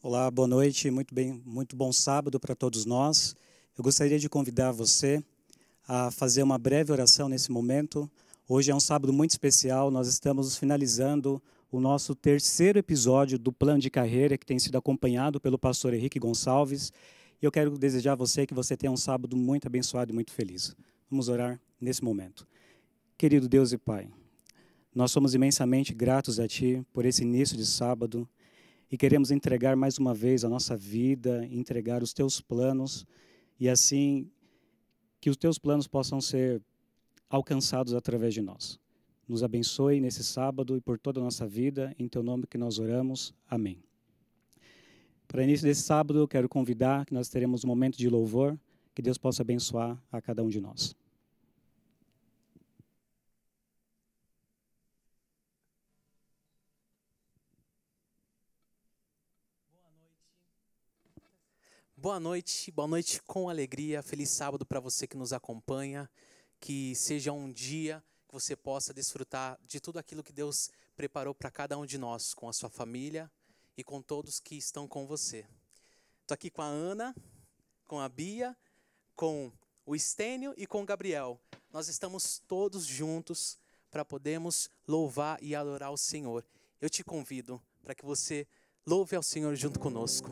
Olá, boa noite, muito bom sábado para todos nós. Eu gostaria de convidar você a fazer uma breve oração nesse momento. Hoje é um sábado muito especial, nós estamos finalizando o nosso terceiro episódio do Plano de Carreira, que tem sido acompanhado pelo pastor Henrique Gonçalves. E eu quero desejar a você que você tenha um sábado muito abençoado e muito feliz. Vamos orar nesse momento. Querido Deus e Pai, nós somos imensamente gratos a Ti por esse início de sábado. E queremos entregar mais uma vez a nossa vida, entregar os Teus planos, e assim que os Teus planos possam ser alcançados através de nós. Nos abençoe nesse sábado e por toda a nossa vida, em Teu nome que nós oramos. Amém. Para o início desse sábado, eu quero convidar que nós teremos um momento de louvor, que Deus possa abençoar a cada um de nós. Boa noite com alegria, feliz sábado para você que nos acompanha, que seja um dia que você possa desfrutar de tudo aquilo que Deus preparou para cada um de nós, com a sua família e com todos que estão com você. Estou aqui com a Ana, com a Bia, com o Estênio e com o Gabriel. Nós estamos todos juntos para podermos louvar e adorar o Senhor. Eu te convido para que você louve ao Senhor junto conosco.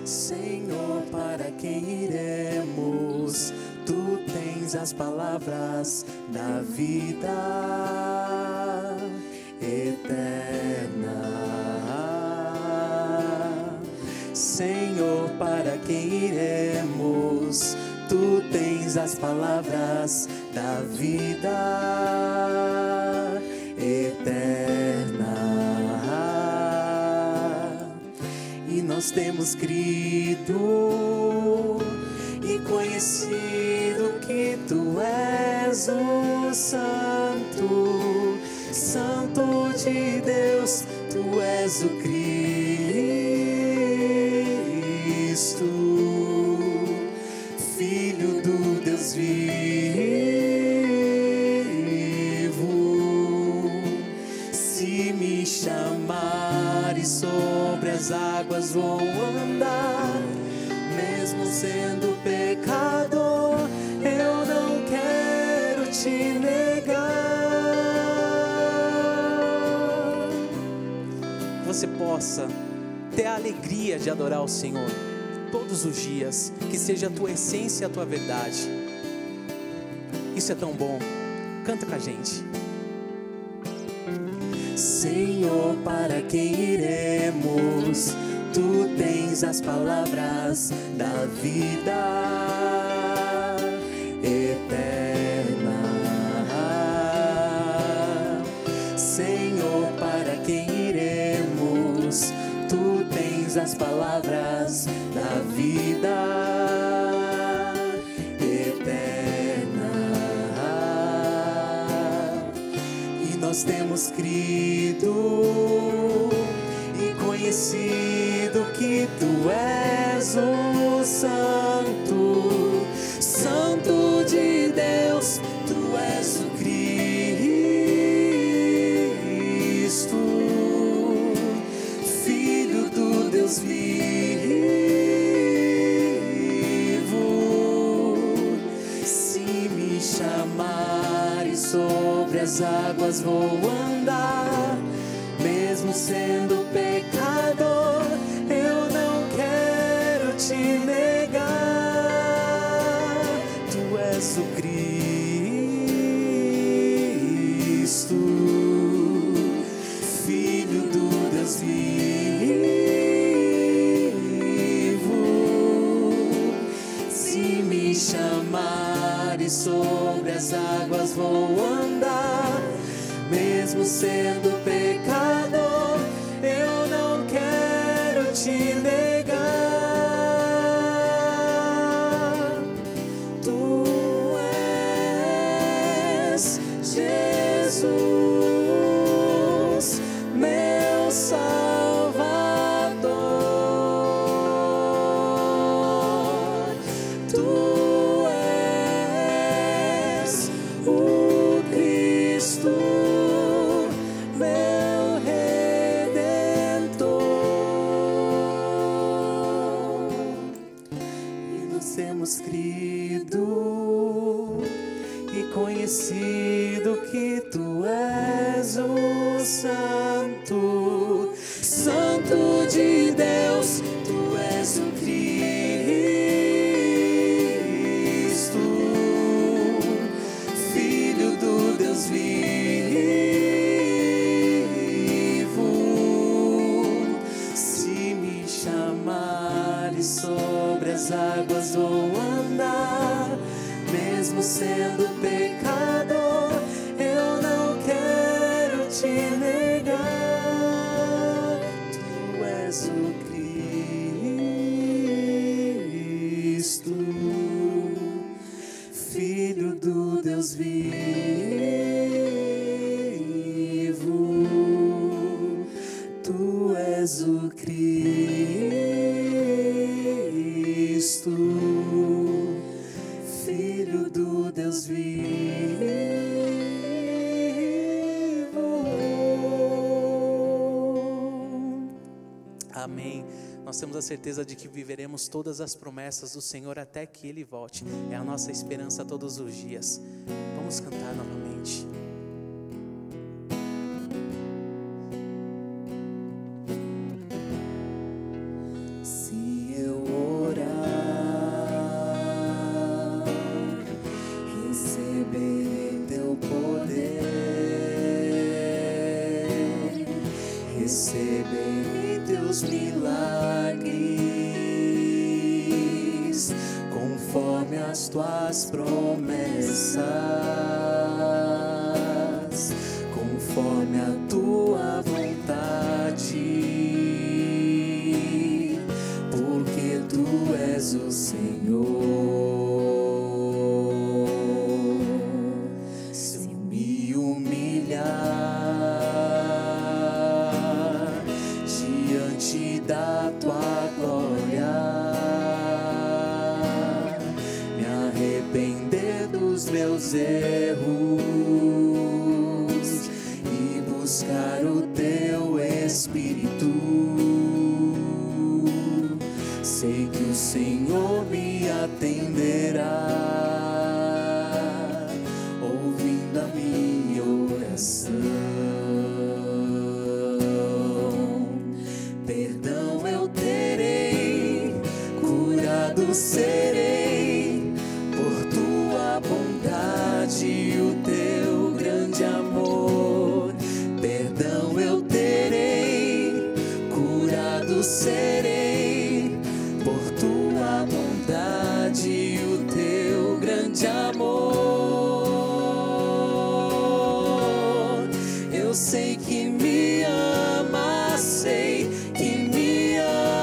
Senhor, para quem iremos? Tu tens as palavras da vida eterna. Senhor, para quem iremos? Tu tens as palavras da vida eterna. Nós temos crido e conhecido que Tu és o Santo, Santo de Deus, Tu és o Cristo, Filho do Deus vivo. Se me chamares sobre as águas vou andar, mesmo sendo pecador, eu não quero te negar. Você possa ter a alegria de adorar o Senhor todos os dias, que seja a tua essência e a tua verdade. Isso é tão bom. Canta com a gente. Senhor, para quem iremos? Tu tens as palavras da vida eterna. Senhor, para quem iremos? Tu tens as palavras da vida eterna. E nós temos crido e conhecido que Tu és o Santo, Santo de Deus, Tu és o Cristo, Filho do Deus vivo. Se me chamares sobre as águas vou andar, mesmo sendo pecador, eu não quero te negar. Tu és o Cristo, Filho do Deus vivo. Se me chamares sobre as águas vou andar, mesmo sendo pecador, eu não quero te negar. Tu és Jesus, meu Salvador. Tu és o Santo, Santo de Deus, Tu és o Cristo, Filho do Deus vivo. Se me chamares sobre as águas vou andar, mesmo sendo pecador, eu não quero te negar. Tu és o Cristo, Filho do Deus vivo. Tu és o Cristo, Filho do Deus vivo. Amém. Nós temos a certeza de que viveremos todas as promessas do Senhor até que Ele volte. É a nossa esperança todos os dias. Vamos cantar novamente. Se eu orar, receber teu poder, receber teus milagres, conforme as tuas promessas, conforme a tua vontade, porque tu és o Senhor. Se eu me humilhar diante da tua glória, me arrepender dos meus erros e buscar o teu Espírito, sei que o Senhor me atenderá, ouvindo a minha oração. Perdão eu terei, curado serei, por tua bondade e o teu grande amor. Perdão eu terei, curado serei, por tua bondade e o teu grande amor. Eu sei que me amas, sei que me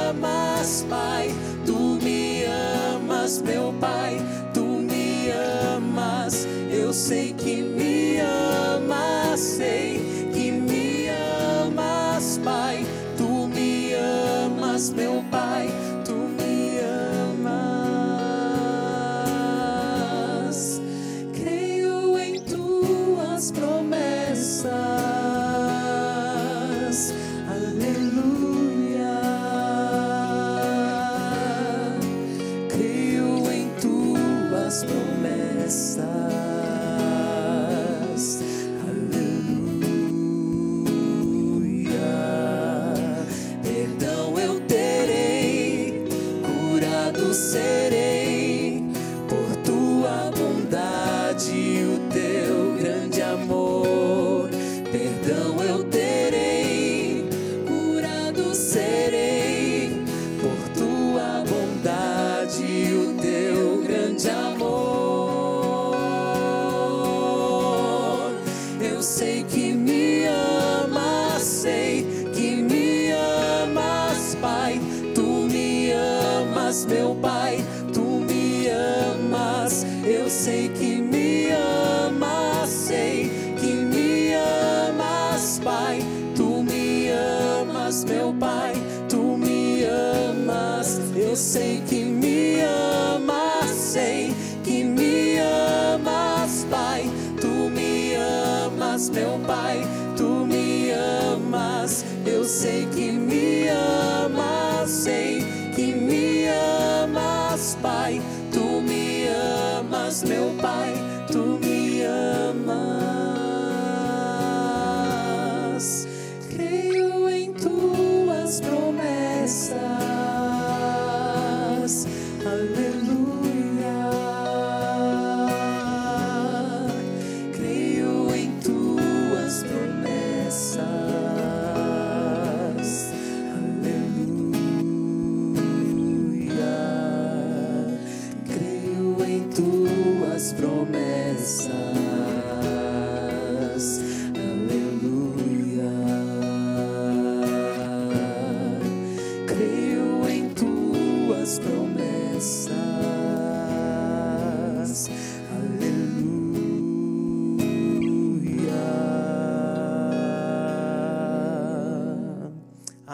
amas, Pai. Tu me amas, meu Pai, tu me amas. Eu sei que me amas, sei que me amas, Pai. Tu me amas, meu Pai, tu me amas. Creio em tuas promessas, aleluia. Creio em tuas promessas, aleluia. Perdão eu terei, curado serei, por tua bondade e o teu grande amor. Perdão eu terei, curado serei, por tua bondade e o teu grande amor. Eu sei que me amas, sei que me amas, Pai. Tu me amas, meu Pai, tu me amas. Eu sei que me amas, sei que me amas, Pai. Tu me amas, meu Pai, tu me amas. Eu sei que me amas, sei que me amas, Pai. Tu me amas, meu Pai, tu me amas. Eu sei que me amas, sei que me amas, Pai. Tu me amas, meu Pai, tu me amas.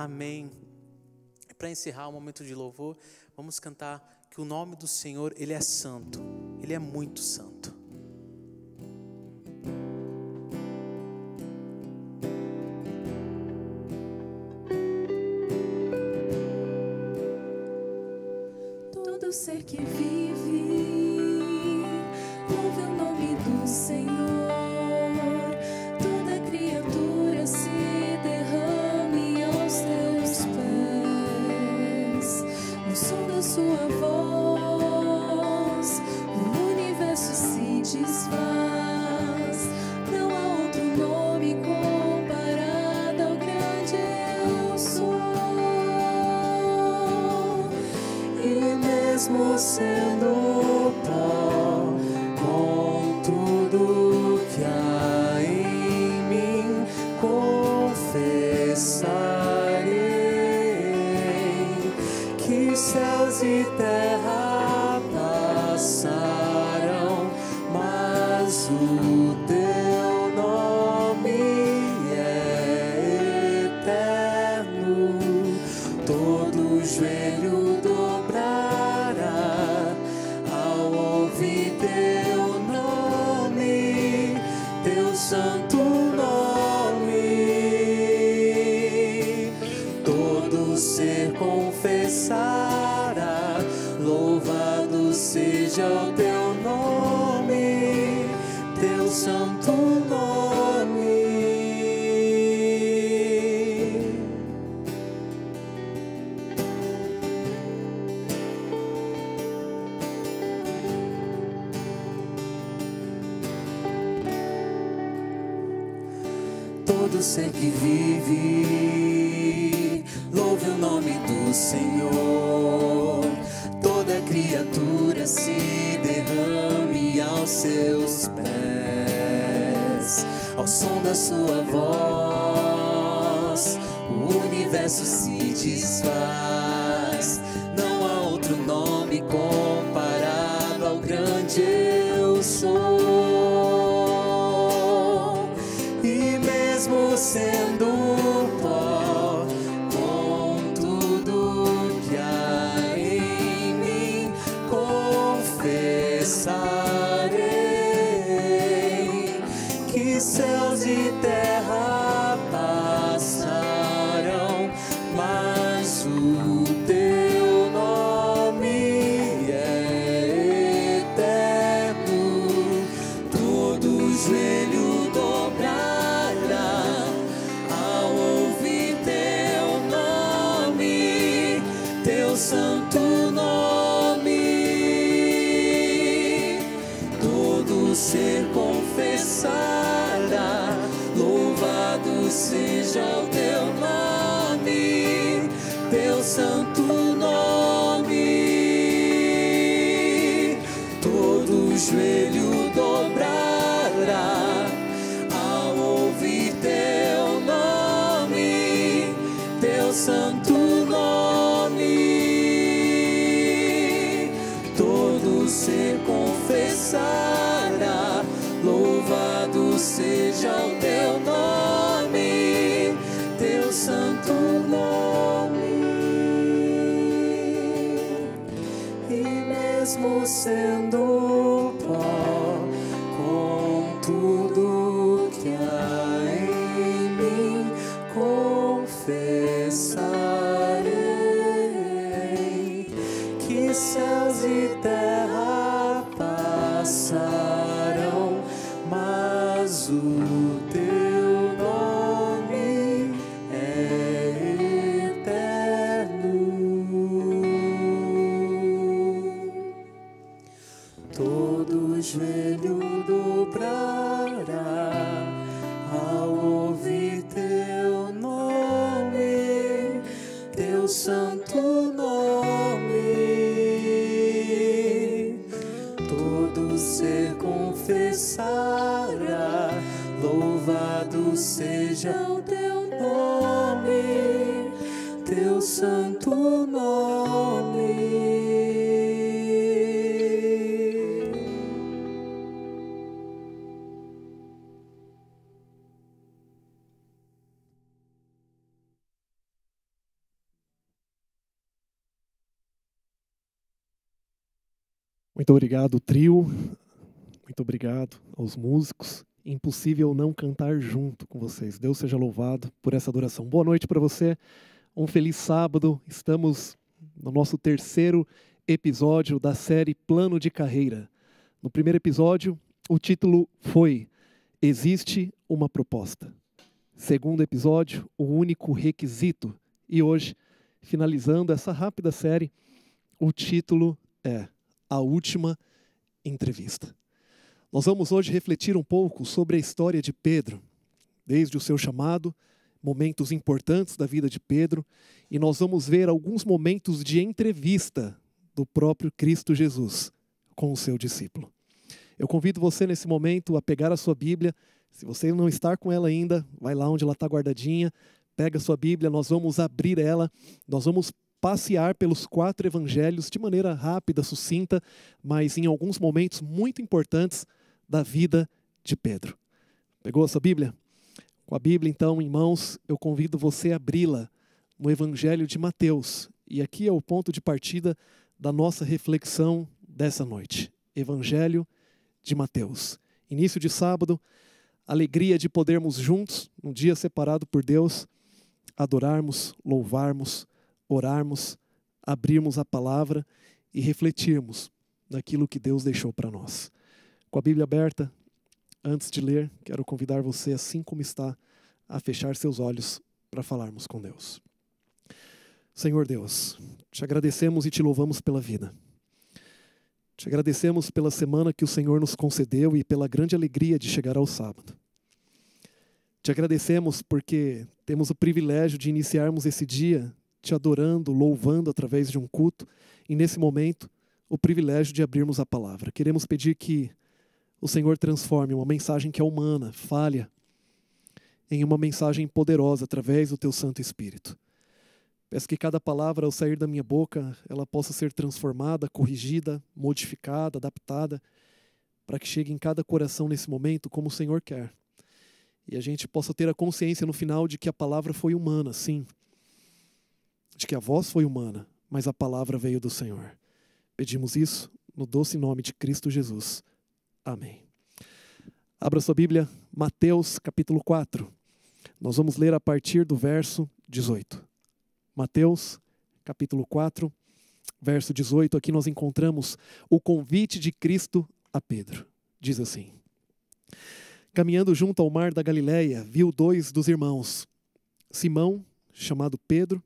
Amém. Para encerrar o momento de louvor, vamos cantar que o nome do Senhor, Ele é santo. Ele é muito santo. Todo ser que vive, louve o nome do Senhor. Toda criatura se derrame aos teus pés. No som da sua voz, o universo se desfaz. Não há outro nome comparado ao grande eu sou. E mesmo sendo pó, com tudo que há em mim, confessarei que céus e terra passarão, mas o teu nome é eterno. Todo joelho dobrará ao ouvir teu nome, teu santo nome. Todo ser confessará, louvado seja o teu nome, teu santo nome. Todo ser que vive, louve o nome do Senhor. Toda criatura se derrame aos seus pés. Ao som da sua voz, o universo se desfaz. Não há outro nome comparado ao grande eu sou. E mesmo sendo pó, com tudo que há em mim, confessarei que céus e terra passarão, mas o teu nome é eterno. Todo joelho dobrará ao ouvir teu nome, teu santo nome. Todo ser confessará, louvado seja o teu nome, teu santo nome. Todo joelho dobrará ao ouvir teu nome, teu santo nome. Todo ser confessará, louvado seja o teu nome, teu santo nome. E mesmo sendo pó, com tudo que há em mim, confessarei que céus e terra passarão, mas o teu nome é eterno. Todo joelho dobrará ao ouvir teu nome, teu santo nome. Todo ser confessará, louvado seja o teu nome, teu santo nome. Muito obrigado, trio. Muito obrigado aos músicos. Impossível não cantar junto com vocês. Deus seja louvado por essa adoração. Boa noite para você. Um feliz sábado. Estamos no nosso terceiro episódio da série Plano de Carreira. No primeiro episódio, o título foi Existe uma Proposta. Segundo episódio, o único requisito. E hoje, finalizando essa rápida série, o título é A Última Entrevista. Nós vamos hoje refletir um pouco sobre a história de Pedro, desde o seu chamado, momentos importantes da vida de Pedro, e nós vamos ver alguns momentos de entrevista do próprio Cristo Jesus com o seu discípulo. Eu convido você nesse momento a pegar a sua Bíblia. Se você não está com ela ainda, vai lá onde ela está guardadinha, pega a sua Bíblia, nós vamos abrir ela, nós vamos passear pelos 4 evangelhos de maneira rápida, sucinta, mas em alguns momentos muito importantes da vida de Pedro. Pegou a sua Bíblia? Com a Bíblia, então, em mãos, eu convido você a abri-la no Evangelho de Mateus. E aqui é o ponto de partida da nossa reflexão dessa noite. Evangelho de Mateus. Início de sábado, alegria de podermos juntos, num dia separado por Deus, adorarmos, louvarmos, orarmos, abrirmos a palavra e refletirmos naquilo que Deus deixou para nós. Com a Bíblia aberta, antes de ler, quero convidar você, assim como está, a fechar seus olhos para falarmos com Deus. Senhor Deus, te agradecemos e te louvamos pela vida. Te agradecemos pela semana que o Senhor nos concedeu e pela grande alegria de chegar ao sábado. Te agradecemos porque temos o privilégio de iniciarmos esse dia te adorando, louvando através de um culto e, nesse momento, o privilégio de abrirmos a palavra. Queremos pedir que o Senhor transforme uma mensagem que é humana, falha, em uma mensagem poderosa através do Teu Santo Espírito. Peço que cada palavra ao sair da minha boca, ela possa ser transformada, corrigida, modificada, adaptada, para que chegue em cada coração nesse momento como o Senhor quer. E a gente possa ter a consciência no final de que a palavra foi humana, sim. De que a voz foi humana, mas a palavra veio do Senhor. Pedimos isso no doce nome de Cristo Jesus. Amém. Abra sua Bíblia, Mateus capítulo 4. Nós vamos ler a partir do verso 18. Mateus capítulo 4, verso 18. Aqui nós encontramos o convite de Cristo a Pedro. Diz assim: Caminhando junto ao mar da Galileia, viu 2 dos irmãos, Simão, chamado Pedro,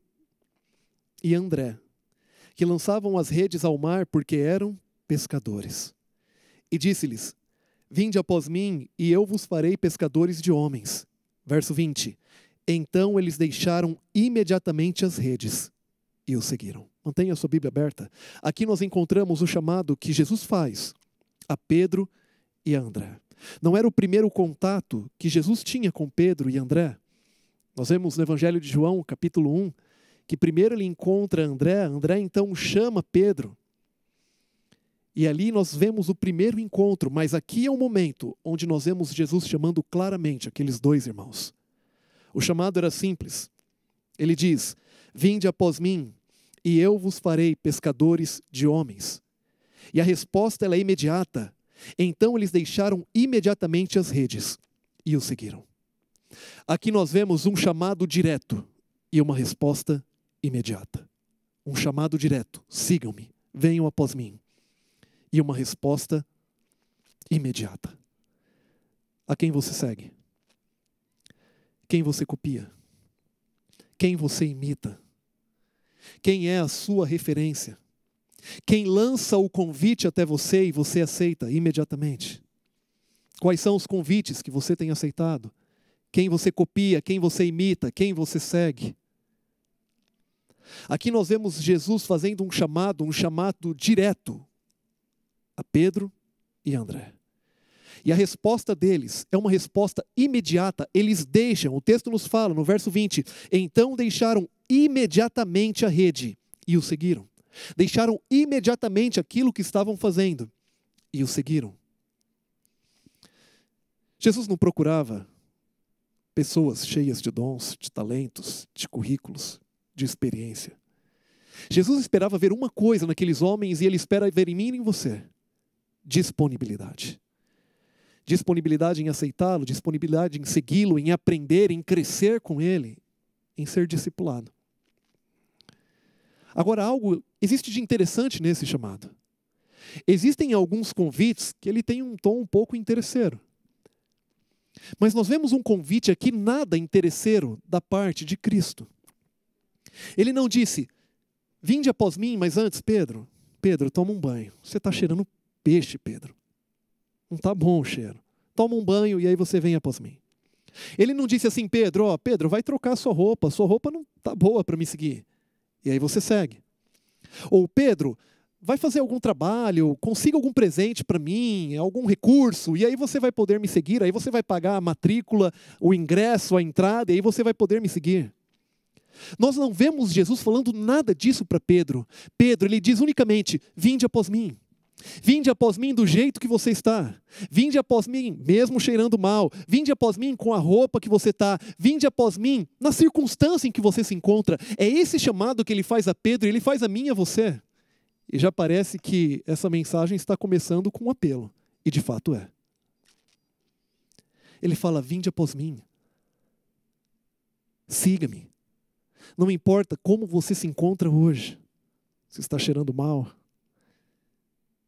e André, que lançavam as redes ao mar porque eram pescadores. E disse-lhes: Vinde após mim, e eu vos farei pescadores de homens. Verso 20. Então eles deixaram imediatamente as redes e o seguiram. Mantenha a sua Bíblia aberta. Aqui nós encontramos o chamado que Jesus faz a Pedro e a André. Não era o primeiro contato que Jesus tinha com Pedro e André. Nós vemos no Evangelho de João, capítulo 1, que primeiro ele encontra André, André então chama Pedro. E ali nós vemos o primeiro encontro, mas aqui é o momento onde nós vemos Jesus chamando claramente aqueles 2 irmãos. O chamado era simples. Ele diz: Vinde após mim, e eu vos farei pescadores de homens. E a resposta ela é imediata. Então eles deixaram imediatamente as redes e o seguiram. Aqui nós vemos um chamado direto e uma resposta imediata. Um chamado direto: sigam-me, venham após mim. E uma resposta imediata. A quem você segue? Quem você copia? Quem você imita? Quem é a sua referência? Quem lança o convite até você e você aceita imediatamente? Quais são os convites que você tem aceitado? Quem você copia? Quem você imita? Quem você segue? Aqui nós vemos Jesus fazendo um chamado direto a Pedro e André. E a resposta deles é uma resposta imediata. Eles deixam, o texto nos fala no verso 20, então deixaram imediatamente a rede e o seguiram. Deixaram imediatamente aquilo que estavam fazendo e o seguiram. Jesus não procurava pessoas cheias de dons, de talentos, de currículos, de experiência. Jesus esperava ver uma coisa naqueles homens e Ele espera ver em mim e em você. disponibilidade. Disponibilidade em aceitá-lo, disponibilidade em segui-lo, em aprender, em crescer com ele, em ser discipulado. Agora, algo existe de interessante nesse chamado. Existem alguns convites que ele tem um tom um pouco interesseiro. Mas nós vemos um convite aqui nada interesseiro da parte de Cristo. Ele não disse, vinde após mim, mas antes, Pedro, toma um banho. Você está cheirando peixe, Pedro. Não está bom o cheiro. Toma um banho e aí você vem após mim. Ele não disse assim, Pedro, vai trocar sua roupa não está boa para me seguir. E aí você segue. Ou Pedro, vai fazer algum trabalho, consiga algum presente para mim, algum recurso, e aí você vai poder me seguir, aí você vai pagar a matrícula, o ingresso, a entrada, e aí você vai poder me seguir. Nós não vemos Jesus falando nada disso para Pedro. Pedro, ele diz unicamente, vinde após mim. Vinde após mim do jeito que você está. Vinde após mim, mesmo cheirando mal. Vinde após mim com a roupa que você está. Vinde após mim na circunstância em que você se encontra. É esse chamado que ele faz a Pedro e ele faz a mim e a você. E já parece que essa mensagem está começando com um apelo. E de fato é. Ele fala, vinde após mim. Siga-me. Não importa como você se encontra hoje. Se está cheirando mal.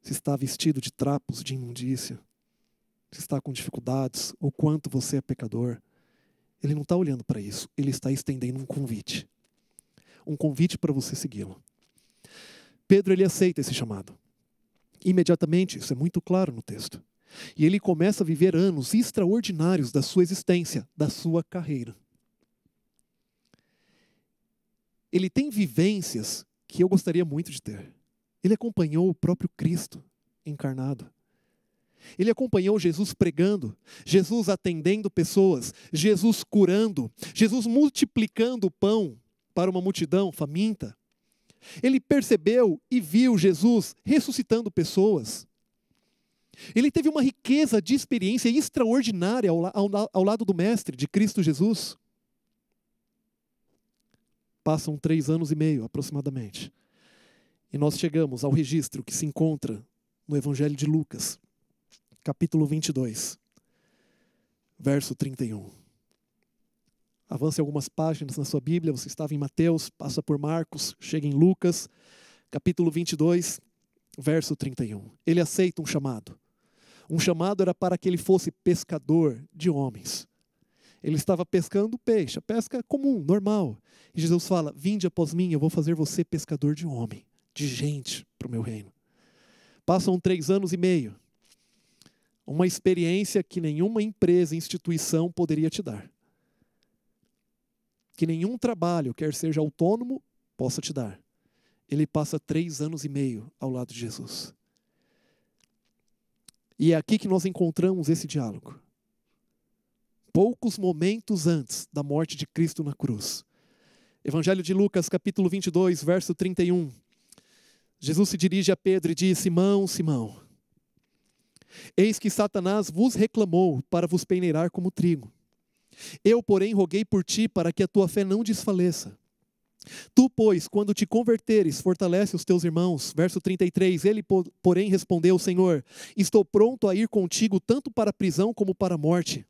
Se está vestido de trapos de imundícia. Se está com dificuldades. Ou quanto você é pecador. Ele não está olhando para isso. Ele está estendendo um convite. Um convite para você segui-lo. Pedro, ele aceita esse chamado. Imediatamente, isso é muito claro no texto. E ele começa a viver anos extraordinários da sua existência, da sua carreira. Ele tem vivências que eu gostaria muito de ter. Ele acompanhou o próprio Cristo encarnado. Ele acompanhou Jesus pregando, Jesus atendendo pessoas, Jesus curando, Jesus multiplicando o pão para uma multidão faminta. Ele percebeu e viu Jesus ressuscitando pessoas. Ele teve uma riqueza de experiência extraordinária ao lado do Mestre, de Cristo Jesus. Passam 3 anos e meio, aproximadamente. E nós chegamos ao registro que se encontra no Evangelho de Lucas, capítulo 22, verso 31. Avance algumas páginas na sua Bíblia, você estava em Mateus, passa por Marcos, chega em Lucas, capítulo 22, verso 31. Ele aceita um chamado. Um chamado era para que ele fosse pescador de homens. Ele estava pescando peixe, a pesca comum, normal. E Jesus fala, vinde após mim, eu vou fazer você pescador de homem, de gente para o meu reino. Passam 3 anos e meio. Uma experiência que nenhuma empresa, instituição poderia te dar. Que nenhum trabalho, quer seja autônomo, possa te dar. Ele passa 3 anos e meio ao lado de Jesus. E é aqui que nós encontramos esse diálogo. Poucos momentos antes da morte de Cristo na cruz. Evangelho de Lucas, capítulo 22, verso 31. Jesus se dirige a Pedro e diz, Simão, Simão, eis que Satanás vos reclamou para vos peneirar como trigo. Eu, porém, roguei por ti para que a tua fé não desfaleça. Tu, pois, quando te converteres, fortalece os teus irmãos. Verso 33, ele, porém, respondeu, Senhor, estou pronto a ir contigo tanto para a prisão como para a morte.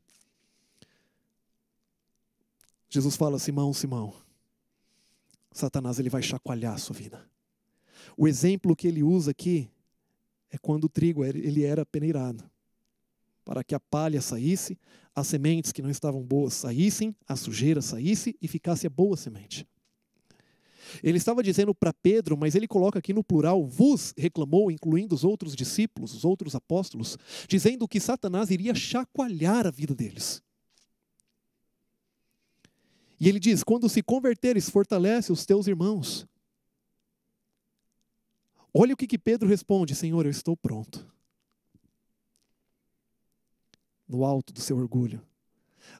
Jesus fala, Simão, Simão, Satanás ele vai chacoalhar a sua vida. O exemplo que ele usa aqui é quando o trigo ele era peneirado. Para que a palha saísse, as sementes que não estavam boas saíssem, a sujeira saísse e ficasse a boa semente. Ele estava dizendo para Pedro, mas ele coloca aqui no plural, vos reclamou, incluindo os outros discípulos, os outros apóstolos, dizendo que Satanás iria chacoalhar a vida deles. E ele diz, quando se converteres, fortalece os teus irmãos. Olha o que Pedro responde, Senhor, eu estou pronto. No alto do seu orgulho,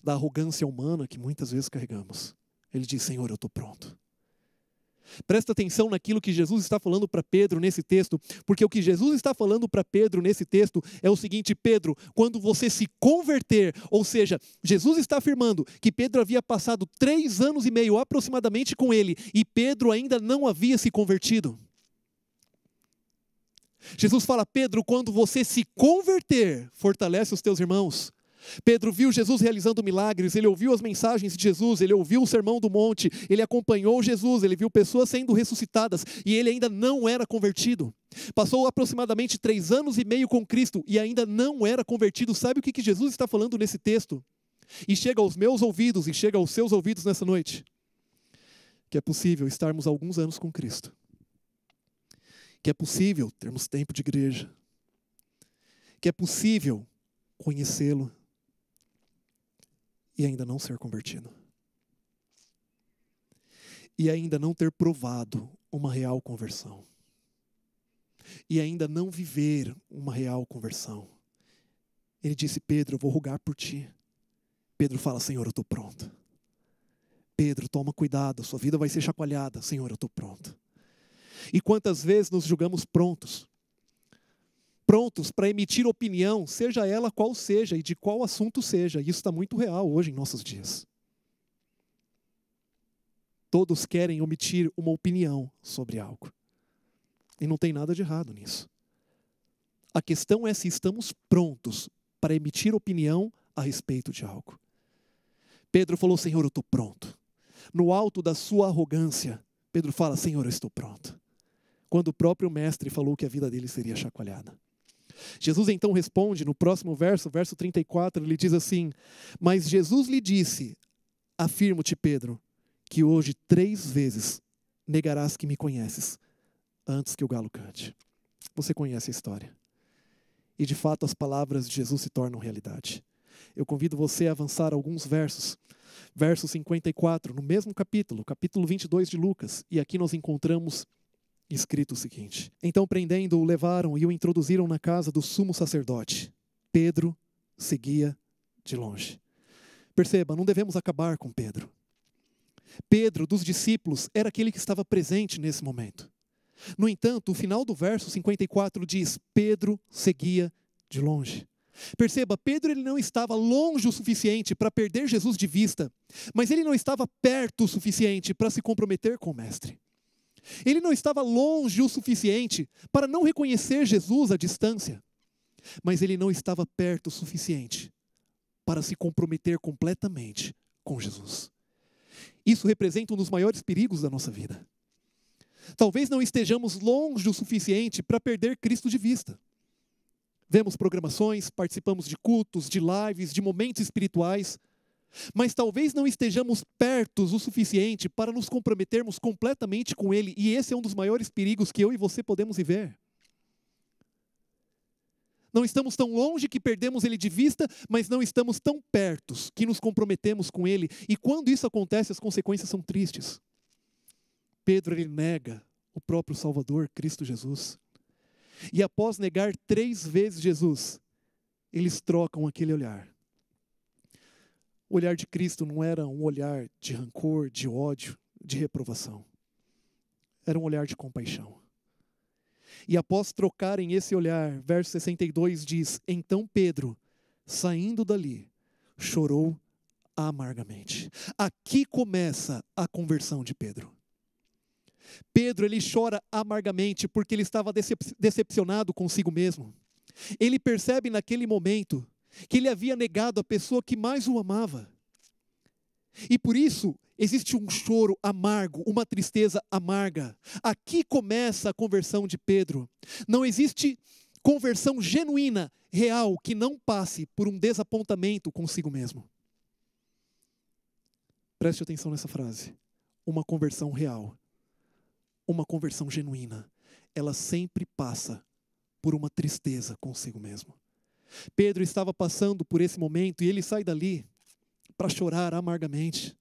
da arrogância humana que muitas vezes carregamos. Ele diz, Senhor, eu estou pronto. Presta atenção naquilo que Jesus está falando para Pedro nesse texto, porque o que Jesus está falando para Pedro nesse texto é o seguinte, Pedro, quando você se converter, ou seja, Jesus está afirmando que Pedro havia passado 3 anos e meio aproximadamente com ele, e Pedro ainda não havia se convertido. Jesus fala: Pedro, quando você se converter, fortalece os teus irmãos. Pedro viu Jesus realizando milagres, ele ouviu as mensagens de Jesus, ele ouviu o sermão do monte, ele acompanhou Jesus, ele viu pessoas sendo ressuscitadas e ele ainda não era convertido. Passou aproximadamente 3 anos e meio com Cristo e ainda não era convertido. Sabe o que Jesus está falando nesse texto? E chega aos meus ouvidos e chega aos seus ouvidos nessa noite. Que é possível estarmos alguns anos com Cristo. Que é possível termos tempo de igreja. Que é possível conhecê-lo e ainda não ser convertido. E ainda não ter provado uma real conversão. E ainda não viver uma real conversão. Ele disse: Pedro, eu vou rogar por ti. Pedro fala: Senhor, eu estou pronto. Pedro, toma cuidado, sua vida vai ser chacoalhada. Senhor, eu estou pronto. E quantas vezes nos julgamos prontos? Prontos para emitir opinião, seja ela qual seja e de qual assunto seja. E isso está muito real hoje em nossos dias. Todos querem emitir uma opinião sobre algo. E não tem nada de errado nisso. A questão é se estamos prontos para emitir opinião a respeito de algo. Pedro falou: Senhor, eu estou pronto. No alto da sua arrogância, Pedro fala: Senhor, eu estou pronto. Quando o próprio mestre falou que a vida dele seria chacoalhada. Jesus então responde no próximo verso, verso 34, ele diz assim: mas Jesus lhe disse: afirmo-te, Pedro, que hoje 3 vezes negarás que me conheces, antes que o galo cante. Você conhece a história. E de fato as palavras de Jesus se tornam realidade. Eu convido você a avançar alguns versos. Verso 54, no mesmo capítulo, capítulo 22 de Lucas. E aqui nós encontramos escrito o seguinte: então prendendo-o, o levaram e o introduziram na casa do sumo sacerdote. Pedro seguia de longe. Perceba, não devemos acabar com Pedro. Pedro, dos discípulos, era aquele que estava presente nesse momento. No entanto, o final do verso 54 diz: Pedro seguia de longe. Perceba, Pedro ele não estava longe o suficiente para perder Jesus de vista, mas ele não estava perto o suficiente para se comprometer com o mestre. Ele não estava longe o suficiente para não reconhecer Jesus à distância, mas ele não estava perto o suficiente para se comprometer completamente com Jesus. Isso representa um dos maiores perigos da nossa vida. Talvez não estejamos longe o suficiente para perder Cristo de vista. Vemos programações, participamos de cultos, de lives, de momentos espirituais, mas talvez não estejamos perto o suficiente para nos comprometermos completamente com Ele, e esse é um dos maiores perigos que eu e você podemos viver. Não estamos tão longe que perdemos Ele de vista, mas não estamos tão perto que nos comprometemos com Ele, e quando isso acontece, as consequências são tristes. Pedro, ele nega o próprio Salvador, Cristo Jesus. E após negar 3 vezes Jesus, eles trocam aquele olhar. O olhar de Cristo não era um olhar de rancor, de ódio, de reprovação. Era um olhar de compaixão. E após trocarem esse olhar, verso 62 diz: então Pedro, saindo dali, chorou amargamente. Aqui começa a conversão de Pedro. Pedro, ele chora amargamente porque ele estava decepcionado consigo mesmo. Ele percebe naquele momento que ele havia negado a pessoa que mais o amava. E por isso existe um choro amargo, uma tristeza amarga. Aqui começa a conversão de Pedro. Não existe conversão genuína, real, que não passe por um desapontamento consigo mesmo. Preste atenção nessa frase. Uma conversão real. Uma conversão genuína, ela sempre passa por uma tristeza consigo mesmo. Pedro estava passando por esse momento e ele sai dali para chorar amargamente,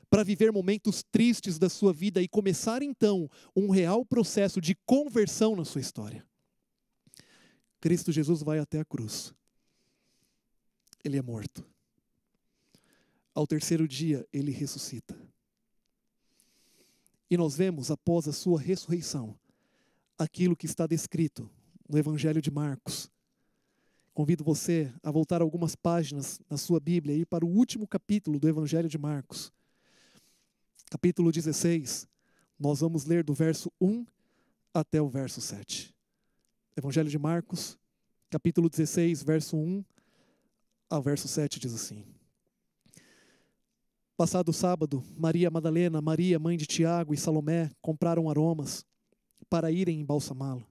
para viver momentos tristes da sua vida e começar então um real processo de conversão na sua história. Cristo Jesus vai até a cruz. Ele é morto. Ao 3º dia, ele ressuscita. E nós vemos, após a sua ressurreição, aquilo que está descrito no Evangelho de Marcos. Convido você a voltar algumas páginas na sua Bíblia e ir para o último capítulo do Evangelho de Marcos. Capítulo 16, nós vamos ler do verso 1 até o verso 7. Evangelho de Marcos, capítulo 16, verso 1 ao verso 7, diz assim: Passado o sábado, Maria Madalena, Maria, mãe de Tiago e Salomé, compraram aromas para irem embalsamá-lo.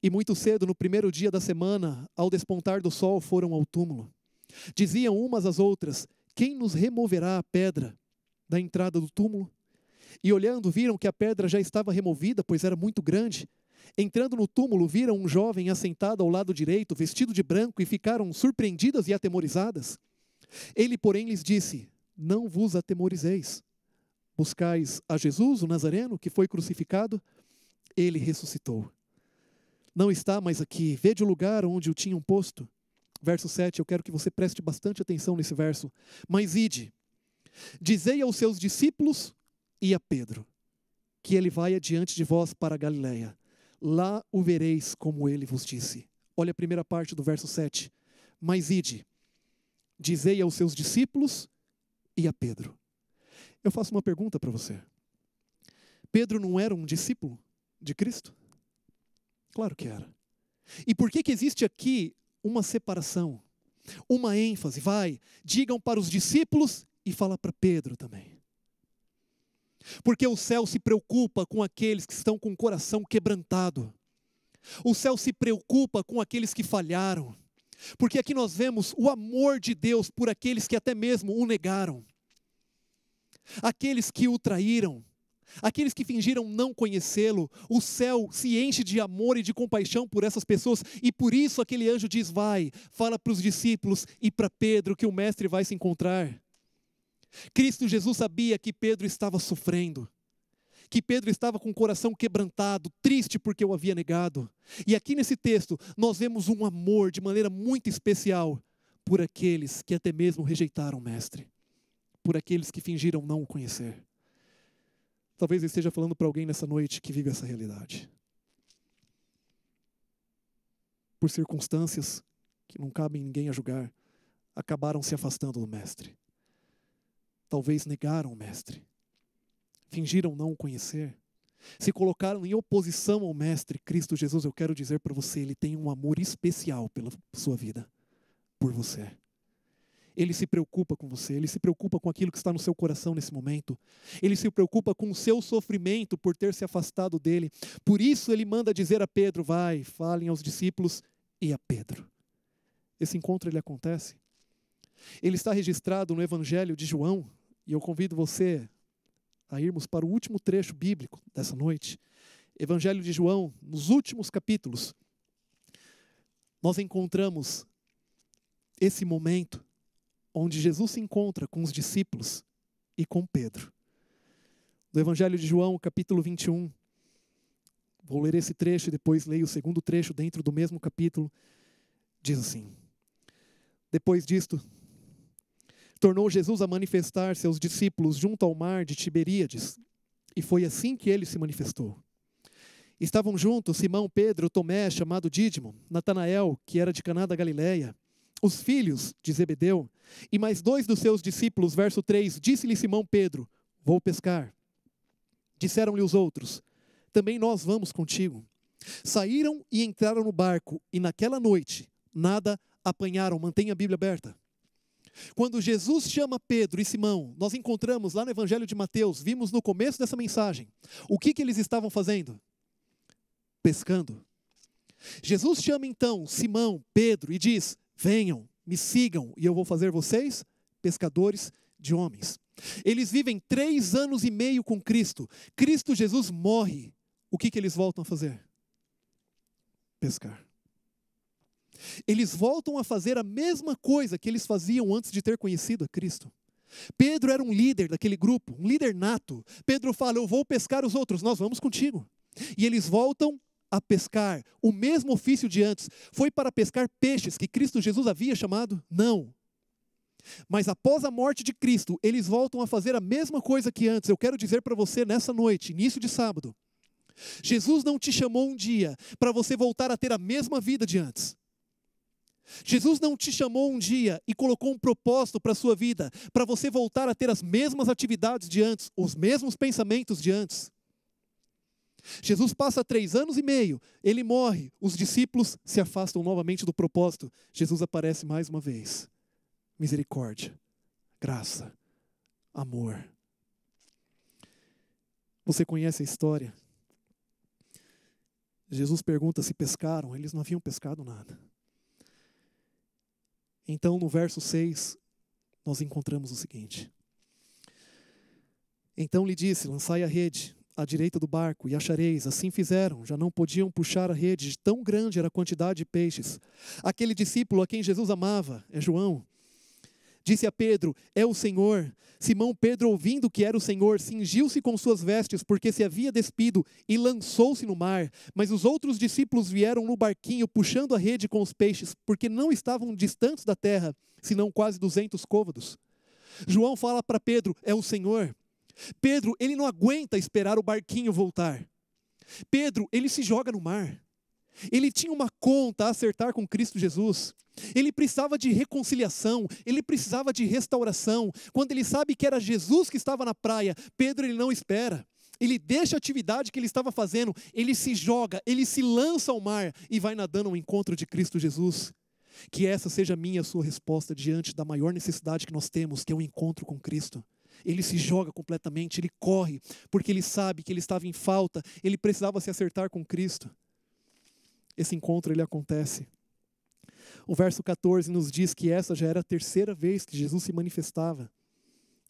E muito cedo, no primeiro dia da semana, ao despontar do sol, foram ao túmulo. Diziam umas às outras: quem nos removerá a pedra da entrada do túmulo? E olhando, viram que a pedra já estava removida, pois era muito grande. Entrando no túmulo, viram um jovem assentado ao lado direito, vestido de branco, e ficaram surpreendidas e atemorizadas. Ele, porém, lhes disse: não vos atemorizeis. Buscais a Jesus, o Nazareno, que foi crucificado? Ele ressuscitou. Não está mais aqui. Vede o lugar onde o tinham posto. Verso 7, eu quero que você preste bastante atenção nesse verso. Mas ide, dizei aos seus discípulos e a Pedro, que ele vai adiante de vós para a Galileia. Lá o vereis como ele vos disse. Olha a primeira parte do verso 7. Mas ide, dizei aos seus discípulos e a Pedro. Eu faço uma pergunta para você. Pedro não era um discípulo de Cristo? Claro que era. E por que existe aqui uma separação, uma ênfase? Vai, digam para os discípulos e fala para Pedro também. Porque o céu se preocupa com aqueles que estão com o coração quebrantado. O céu se preocupa com aqueles que falharam. Porque aqui nós vemos o amor de Deus por aqueles que até mesmo o negaram. Aqueles que o traíram. Aqueles que fingiram não conhecê-lo. O céu se enche de amor e de compaixão por essas pessoas. E por isso aquele anjo diz: vai, fala para os discípulos e para Pedro que o mestre vai se encontrar. Cristo Jesus sabia que Pedro estava sofrendo, que Pedro estava com o coração quebrantado, triste porque o havia negado. E aqui nesse texto nós vemos um amor de maneira muito especial por aqueles que até mesmo rejeitaram o mestre, por aqueles que fingiram não o conhecer. Talvez eu esteja falando para alguém nessa noite que vive essa realidade. Por circunstâncias que não cabem ninguém a julgar, acabaram se afastando do mestre. Talvez negaram o mestre, fingiram não o conhecer, se colocaram em oposição ao mestre Cristo Jesus. Eu quero dizer para você, ele tem um amor especial pela sua vida, por você. Ele se preocupa com você, ele se preocupa com aquilo que está no seu coração nesse momento. Ele se preocupa com o seu sofrimento por ter se afastado dele. Por isso ele manda dizer a Pedro: vai, falem aos discípulos e a Pedro. Esse encontro ele acontece. Ele está registrado no Evangelho de João, e eu convido você a irmos para o último trecho bíblico dessa noite. Evangelho de João, nos últimos capítulos, nós encontramos esse momento onde Jesus se encontra com os discípulos e com Pedro. No Evangelho de João, capítulo 21, vou ler esse trecho e depois leio o segundo trecho dentro do mesmo capítulo. Diz assim: depois disto, tornou Jesus a manifestar seus discípulos junto ao mar de Tiberíades, e foi assim que ele se manifestou. Estavam juntos Simão, Pedro, Tomé, chamado Dídimo, Natanael, que era de Caná da Galileia, os filhos de Zebedeu, e mais 2 dos seus discípulos. Verso 3, disse-lhe Simão Pedro: vou pescar. Disseram-lhe os outros: também nós vamos contigo. Saíram e entraram no barco, e naquela noite nada apanharam. Mantenha a Bíblia aberta. Quando Jesus chama Pedro e Simão, nós encontramos lá no Evangelho de Mateus, vimos no começo dessa mensagem, o que eles estavam fazendo? Pescando. Jesus chama então Simão, Pedro e diz: venham, me sigam e eu vou fazer vocês pescadores de homens. Eles vivem 3 anos e meio com Cristo. Cristo Jesus morre. O que eles voltam a fazer? Pescar. Eles voltam a fazer a mesma coisa que eles faziam antes de ter conhecido a Cristo. Pedro era um líder daquele grupo, um líder nato. Pedro fala: eu vou pescar os outros, nós vamos contigo. E eles voltam a pescar o mesmo ofício de antes. Foi para pescar peixes que Cristo Jesus havia chamado? Não. Mas após a morte de Cristo, eles voltam a fazer a mesma coisa que antes. Eu quero dizer para você nessa noite, início de sábado, Jesus não te chamou um dia para você voltar a ter a mesma vida de antes. Jesus não te chamou um dia e colocou um propósito para a sua vida, para você voltar a ter as mesmas atividades de antes, os mesmos pensamentos de antes. Jesus passa 3 anos e meio, ele morre, os discípulos se afastam novamente do propósito. Jesus aparece mais uma vez. Misericórdia, graça, amor. Você conhece a história? Jesus pergunta se pescaram, eles não haviam pescado nada. Então, no verso 6, nós encontramos o seguinte. Então lhe disse, lançai a rede à direita do barco e achareis. Assim fizeram, já não podiam puxar a rede, tão grande era a quantidade de peixes. Aquele discípulo a quem Jesus amava, é João, disse a Pedro, é o Senhor. Simão Pedro, ouvindo que era o Senhor, cingiu-se com suas vestes, porque se havia despido, e lançou-se no mar. Mas os outros discípulos vieram no barquinho, puxando a rede com os peixes, porque não estavam distantes da terra, senão quase 200 côvados. João fala para Pedro, é o Senhor. Pedro, ele não aguenta esperar o barquinho voltar. Pedro, ele se joga no mar. Ele tinha uma conta a acertar com Cristo Jesus. Ele precisava de reconciliação, ele precisava de restauração. Quando ele sabe que era Jesus que estava na praia, Pedro ele não espera. Ele deixa a atividade que ele estava fazendo, ele se joga, ele se lança ao mar e vai nadando ao encontro de Cristo Jesus. Que essa seja a minha e a sua resposta diante da maior necessidade que nós temos, que é o encontro com Cristo. Ele se joga completamente, ele corre, porque ele sabe que ele estava em falta, ele precisava se acertar com Cristo. Esse encontro ele acontece. O verso 14 nos diz que essa já era a 3ª vez que Jesus se manifestava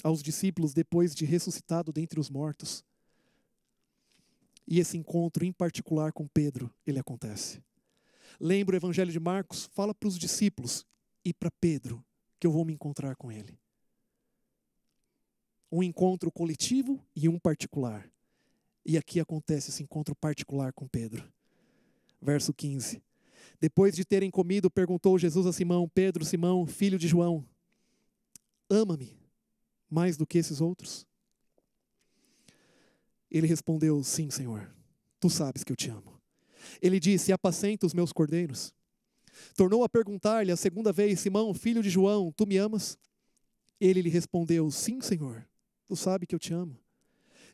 aos discípulos depois de ressuscitado dentre os mortos. E esse encontro em particular com Pedro, ele acontece. Lembra o Evangelho de Marcos? Fala para os discípulos e para Pedro que eu vou me encontrar com ele. Um encontro coletivo e um particular. E aqui acontece esse encontro particular com Pedro. Verso 15. Depois de terem comido, perguntou Jesus a Simão, Pedro, Simão, filho de João, ama-me mais do que esses outros? Ele respondeu, sim, Senhor, tu sabes que eu te amo. Ele disse, apacenta os meus cordeiros. Tornou a perguntar-lhe a 2ª vez, Simão, filho de João, tu me amas? Ele lhe respondeu, sim, Senhor, tu sabes que eu te amo.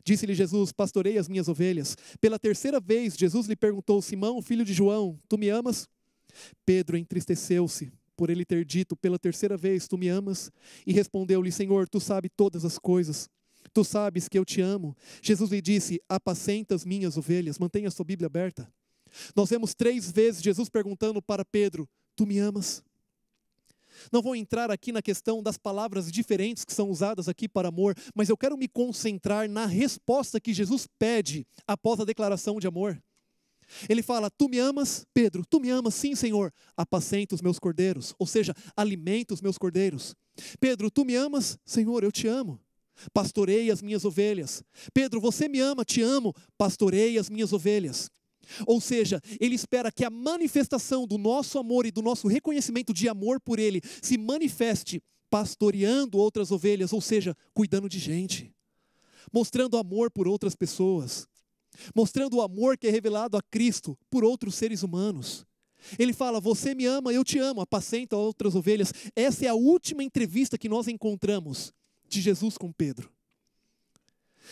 Disse-lhe Jesus, pastorei as minhas ovelhas. Pela 3ª vez, Jesus lhe perguntou, Simão, filho de João, tu me amas? Pedro entristeceu-se por ele ter dito pela 3ª vez, tu me amas? E respondeu-lhe, Senhor, tu sabes todas as coisas. Tu sabes que eu te amo. Jesus lhe disse, apacenta as minhas ovelhas. Mantenha a sua Bíblia aberta. Nós vemos 3 vezes Jesus perguntando para Pedro, tu me amas? Não vou entrar aqui na questão das palavras diferentes que são usadas aqui para amor, mas eu quero me concentrar na resposta que Jesus pede após a declaração de amor. Ele fala, tu me amas, Pedro? Tu me amas? Sim, Senhor. Apacenta os meus cordeiros, ou seja, alimenta os meus cordeiros. Pedro, tu me amas? Senhor, eu te amo. Pastorei as minhas ovelhas. Pedro, você me ama? Te amo. Pastorei as minhas ovelhas. Ou seja, ele espera que a manifestação do nosso amor e do nosso reconhecimento de amor por ele se manifeste pastoreando outras ovelhas, ou seja, cuidando de gente, mostrando amor por outras pessoas, mostrando o amor que é revelado a Cristo por outros seres humanos. Ele fala, você me ama, eu te amo, apacenta outras ovelhas. Essa é a última entrevista que nós encontramos de Jesus com Pedro.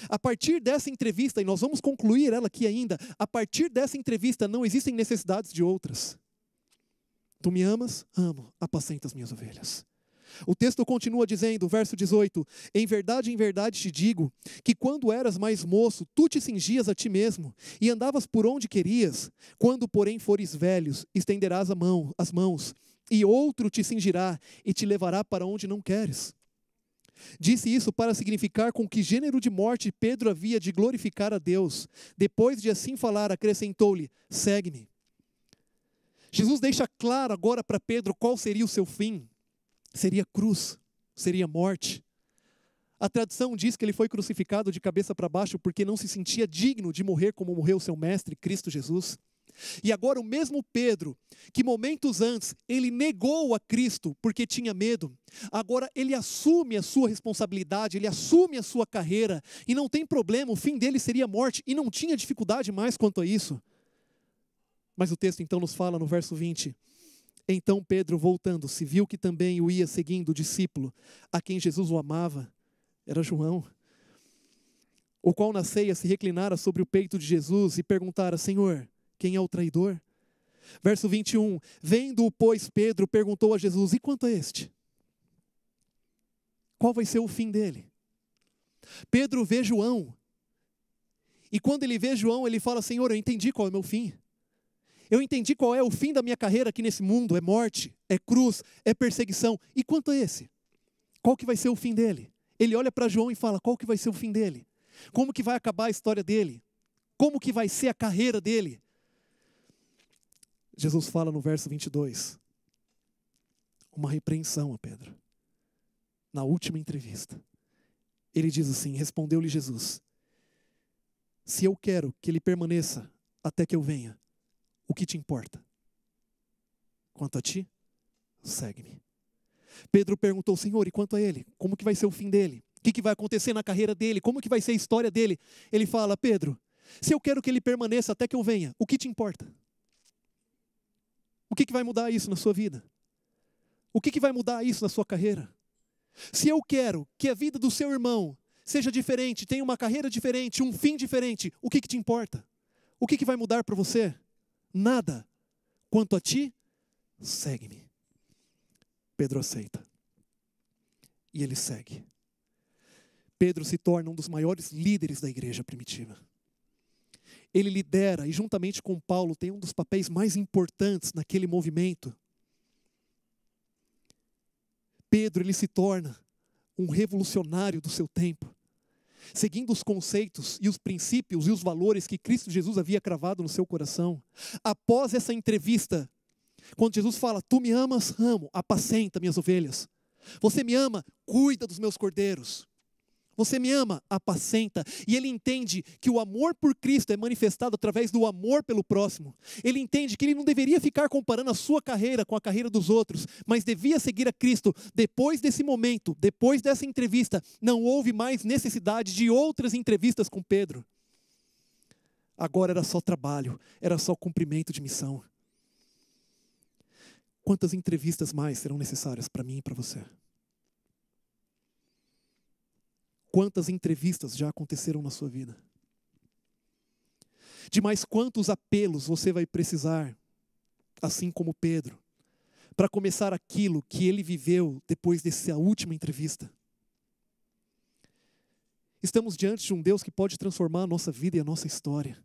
A partir dessa entrevista, e nós vamos concluir ela aqui ainda, a partir dessa entrevista não existem necessidades de outras. Tu me amas? Amo, apacenta as minhas ovelhas. O texto continua dizendo, verso 18, em verdade te digo, que quando eras mais moço, tu te cingias a ti mesmo, e andavas por onde querias. Quando, porém, fores velhos, estenderás as mãos, e outro te cingirá, e te levará para onde não queres. Disse isso para significar com que gênero de morte Pedro havia de glorificar a Deus. Depois de assim falar, acrescentou-lhe, segue-me. Jesus deixa claro agora para Pedro qual seria o seu fim. Seria cruz, seria morte. A tradição diz que ele foi crucificado de cabeça para baixo porque não se sentia digno de morrer como morreu seu mestre, Cristo Jesus. E agora o mesmo Pedro, que momentos antes ele negou a Cristo porque tinha medo, agora ele assume a sua responsabilidade, ele assume a sua carreira, e não tem problema, o fim dele seria morte, e não tinha dificuldade mais quanto a isso. Mas o texto então nos fala no verso 20, então Pedro voltando-se, viu que também o ia seguindo o discípulo, a quem Jesus o amava, era João. O qual na ceia se reclinara sobre o peito de Jesus e perguntara: Senhor, quem é o traidor? Verso 21, vendo-o, pois, Pedro perguntou a Jesus: e quanto a este? Qual vai ser o fim dele? Pedro vê João, e quando ele vê João, ele fala: Senhor, eu entendi qual é o meu fim. Eu entendi qual é o fim da minha carreira aqui nesse mundo: é morte, é cruz, é perseguição. E quanto a esse? Qual que vai ser o fim dele? Ele olha para João e fala: qual que vai ser o fim dele? Como que vai acabar a história dele? Como que vai ser a carreira dele? Jesus fala no verso 22, uma repreensão a Pedro. Na última entrevista, ele diz assim: respondeu-lhe Jesus: se eu quero que ele permaneça até que eu venha, o que te importa? Quanto a ti, segue-me. Pedro perguntou: Senhor, e quanto a ele? Como que vai ser o fim dele? O que vai acontecer na carreira dele? Como que vai ser a história dele? Ele fala: Pedro, se eu quero que ele permaneça até que eu venha, o que te importa? O que vai mudar isso na sua vida? O que vai mudar isso na sua carreira? Se eu quero que a vida do seu irmão seja diferente, tenha uma carreira diferente, um fim diferente, o que te importa? O que vai mudar para você? Nada. Quanto a ti, segue-me. Pedro aceita. E ele segue. Pedro se torna um dos maiores líderes da igreja primitiva. Ele lidera, e juntamente com Paulo, tem um dos papéis mais importantes naquele movimento. Pedro, ele se torna um revolucionário do seu tempo, seguindo os conceitos e os princípios e os valores que Cristo Jesus havia cravado no seu coração. Após essa entrevista, quando Jesus fala: tu me amas, amo, apacenta minhas ovelhas. Você me ama, cuida dos meus cordeiros. Você me ama, apacenta. E ele entende que o amor por Cristo é manifestado através do amor pelo próximo. Ele entende que ele não deveria ficar comparando a sua carreira com a carreira dos outros, mas devia seguir a Cristo. Depois desse momento, depois dessa entrevista, não houve mais necessidade de outras entrevistas com Pedro. Agora era só trabalho, era só cumprimento de missão. Quantas entrevistas mais serão necessárias para mim e para você? Quantas entrevistas já aconteceram na sua vida? De mais quantos apelos você vai precisar, assim como Pedro, para começar aquilo que ele viveu depois dessa última entrevista? Estamos diante de um Deus que pode transformar a nossa vida e a nossa história.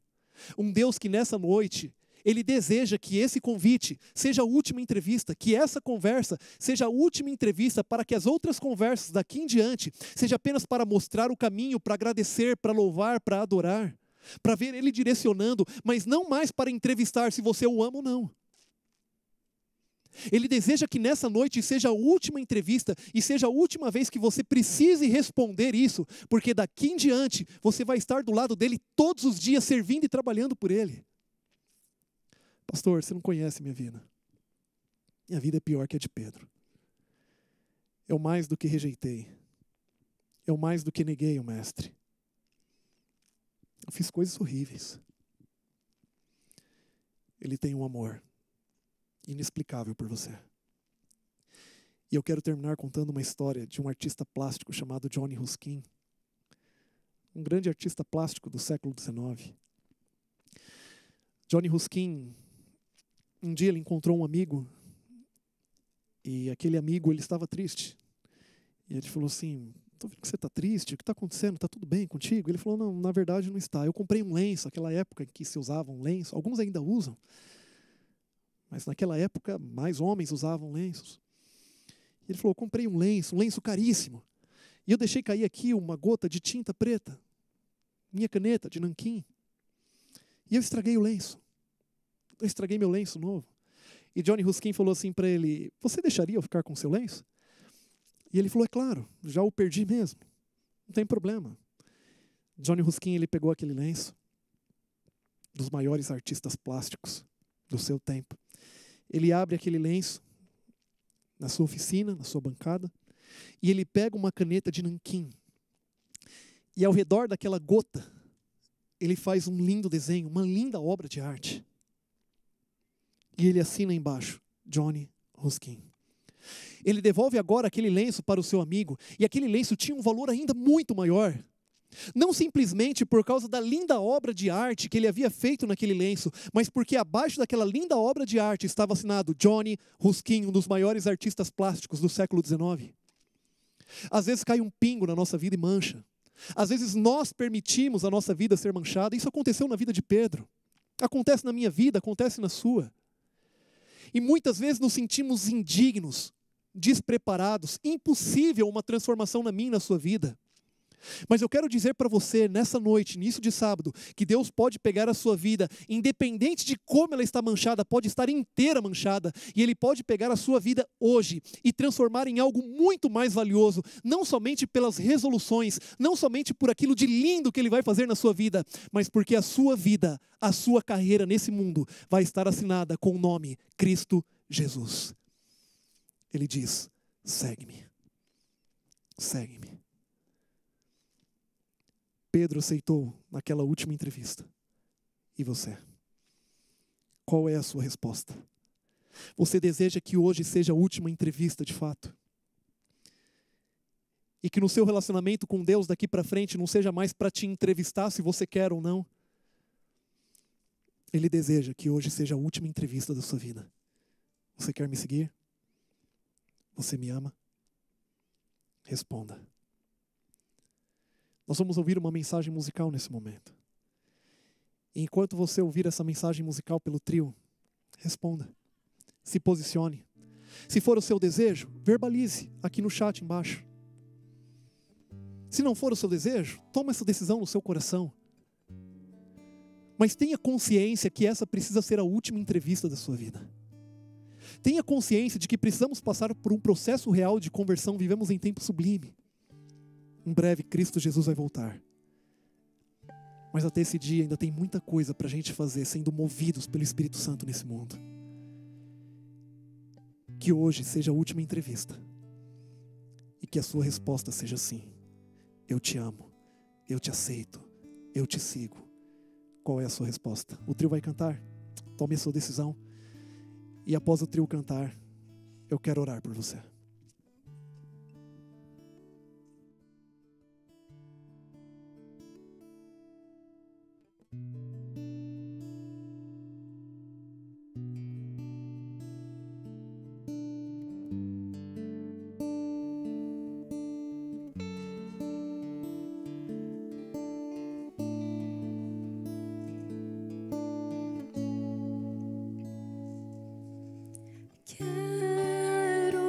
Um Deus que nessa noite, Ele deseja que esse convite seja a última entrevista, que essa conversa seja a última entrevista, para que as outras conversas daqui em diante seja apenas para mostrar o caminho, para agradecer, para louvar, para adorar, para ver Ele direcionando, mas não mais para entrevistar se você o ama ou não. Ele deseja que nessa noite seja a última entrevista e seja a última vez que você precise responder isso, porque daqui em diante você vai estar do lado dele todos os dias, servindo e trabalhando por ele. Pastor, você não conhece minha vida. Minha vida é pior que a de Pedro. Eu mais do que rejeitei. Eu mais do que neguei o mestre. Eu fiz coisas horríveis. Ele tem um amor inexplicável por você. E eu quero terminar contando uma história de um artista plástico chamado Johnny Ruskin. Um grande artista plástico do século XIX. Johnny Ruskin, um dia ele encontrou um amigo, e aquele amigo, ele estava triste. E ele falou assim: estou vendo que você está triste, o que está acontecendo? Está tudo bem contigo? Ele falou: não, na verdade não está. Eu comprei um lenço, aquela época em que se usava um lenço, alguns ainda usam, mas naquela época mais homens usavam lenços. E ele falou: eu comprei um lenço caríssimo, e eu deixei cair aqui uma gota de tinta preta, minha caneta de nanquim, e eu estraguei o lenço. Eu estraguei meu lenço novo. E Johnny Ruskin falou assim para ele: você deixaria eu ficar com o seu lenço? E ele falou: é claro, já o perdi mesmo. Não tem problema. Johnny Ruskin, ele pegou aquele lenço, dos maiores artistas plásticos do seu tempo. Ele abre aquele lenço na sua oficina, na sua bancada, e ele pega uma caneta de nanquim. E ao redor daquela gota, ele faz um lindo desenho, uma linda obra de arte. E ele assina embaixo: Johnny Ruskin. Ele devolve agora aquele lenço para o seu amigo, e aquele lenço tinha um valor ainda muito maior. Não simplesmente por causa da linda obra de arte que ele havia feito naquele lenço, mas porque abaixo daquela linda obra de arte estava assinado Johnny Ruskin, um dos maiores artistas plásticos do século XIX. Às vezes cai um pingo na nossa vida e mancha. Às vezes nós permitimos a nossa vida ser manchada. Isso aconteceu na vida de Pedro. Acontece na minha vida, acontece na sua. E muitas vezes nos sentimos indignos, despreparados, impossível uma transformação na minha e na sua vida. Mas eu quero dizer para você, nessa noite, início de sábado, que Deus pode pegar a sua vida, independente de como ela está manchada, pode estar inteira manchada, e Ele pode pegar a sua vida hoje e transformar em algo muito mais valioso, não somente pelas resoluções, não somente por aquilo de lindo que Ele vai fazer na sua vida, mas porque a sua vida, a sua carreira nesse mundo vai estar assinada com o nome Cristo Jesus. Ele diz: segue-me, segue-me. Pedro aceitou naquela última entrevista. E você? Qual é a sua resposta? Você deseja que hoje seja a última entrevista de fato? E que no seu relacionamento com Deus daqui para frente não seja mais para te entrevistar se você quer ou não? Ele deseja que hoje seja a última entrevista da sua vida. Você quer me seguir? Você me ama? Responda. Nós vamos ouvir uma mensagem musical nesse momento. E enquanto você ouvir essa mensagem musical pelo trio, responda. Se posicione. Se for o seu desejo, verbalize aqui no chat embaixo. Se não for o seu desejo, toma essa decisão no seu coração. Mas tenha consciência que essa precisa ser a última entrevista da sua vida. Tenha consciência de que precisamos passar por um processo real de conversão. Vivemos em tempo sublime. Em breve, Cristo Jesus vai voltar. Mas até esse dia ainda tem muita coisa para a gente fazer, sendo movidos pelo Espírito Santo nesse mundo. Que hoje seja a última entrevista. E que a sua resposta seja sim. Eu te amo, eu te aceito, eu te sigo. Qual é a sua resposta? O trio vai cantar? Tome a sua decisão. E após o trio cantar, eu quero orar por você. Quero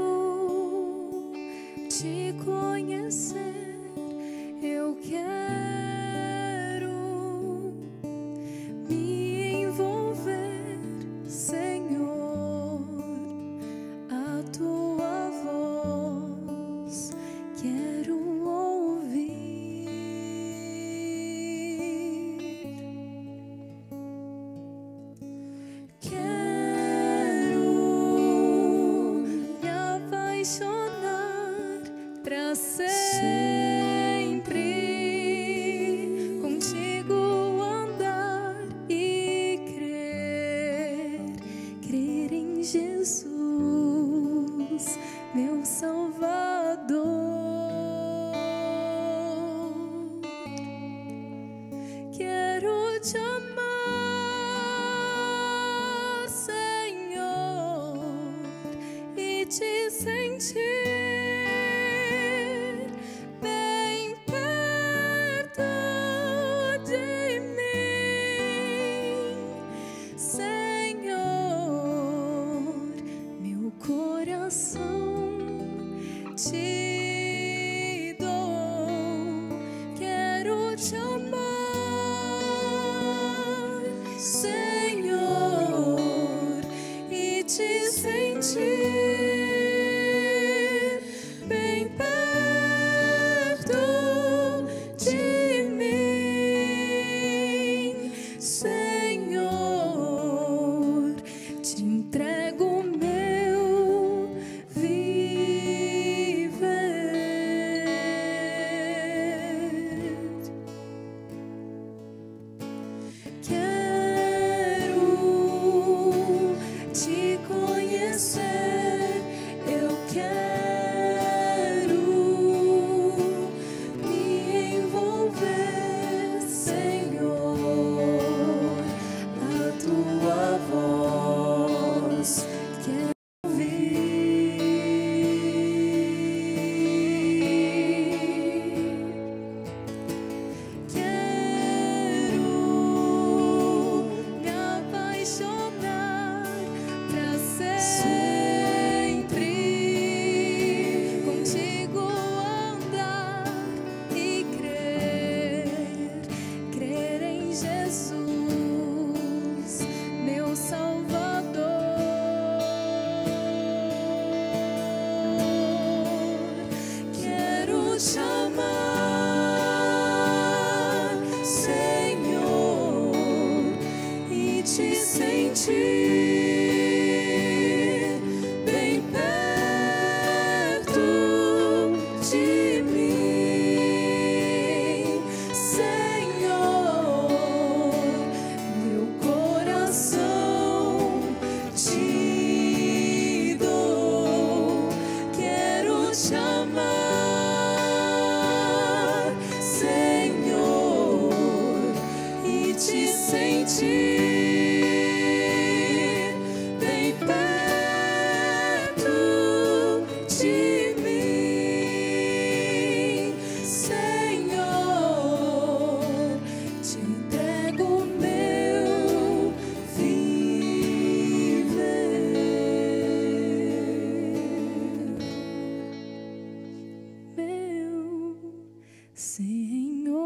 Senhor.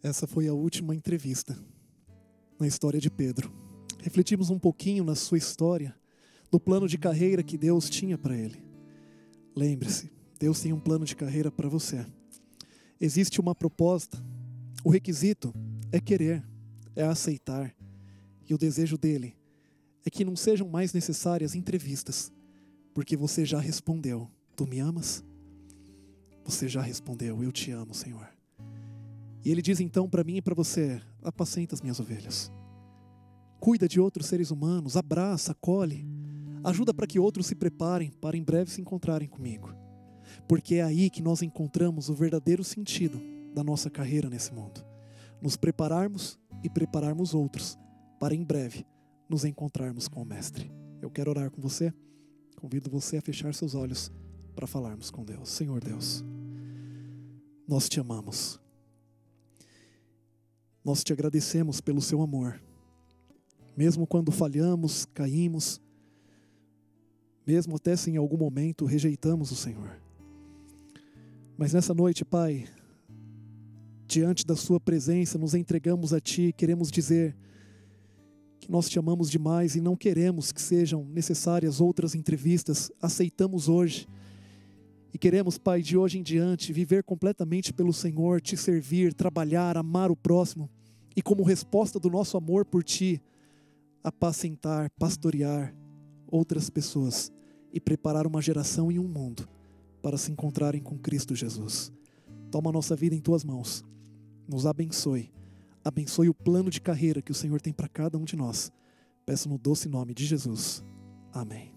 Essa foi a última entrevista na história de Pedro. Refletimos um pouquinho na sua história, no plano de carreira que Deus tinha para ele. Lembre-se, Deus tem um plano de carreira para você. Existe uma proposta. O requisito é querer, é aceitar. E o desejo dele é que não sejam mais necessárias entrevistas, porque você já respondeu. Tu me amas? Você já respondeu, eu te amo, Senhor. E ele diz então para mim e para você: apacenta as minhas ovelhas. Cuida de outros seres humanos, abraça, acolhe. Ajuda para que outros se preparem para em breve se encontrarem comigo. Porque é aí que nós encontramos o verdadeiro sentido da nossa carreira nesse mundo. Nos prepararmos e prepararmos outros para em breve nos encontrarmos com o Mestre. Eu quero orar com você. Convido você a fechar seus olhos para falarmos com Deus. Senhor Deus, nós te amamos. Nós te agradecemos pelo seu amor. Mesmo quando falhamos, caímos, mesmo até se em algum momento rejeitamos o Senhor. Mas nessa noite, Pai, diante da sua presença, nos entregamos a Ti, queremos dizer que nós te amamos demais e não queremos que sejam necessárias outras entrevistas. Aceitamos hoje e queremos, Pai, de hoje em diante, viver completamente pelo Senhor, Te servir, trabalhar, amar o próximo e como resposta do nosso amor por Ti, apacentar, pastorear outras pessoas e preparar uma geração e um mundo para se encontrarem com Cristo Jesus. Toma a nossa vida em Tuas mãos, nos abençoe, abençoe o plano de carreira que o Senhor tem para cada um de nós. Peço no doce nome de Jesus. Amém.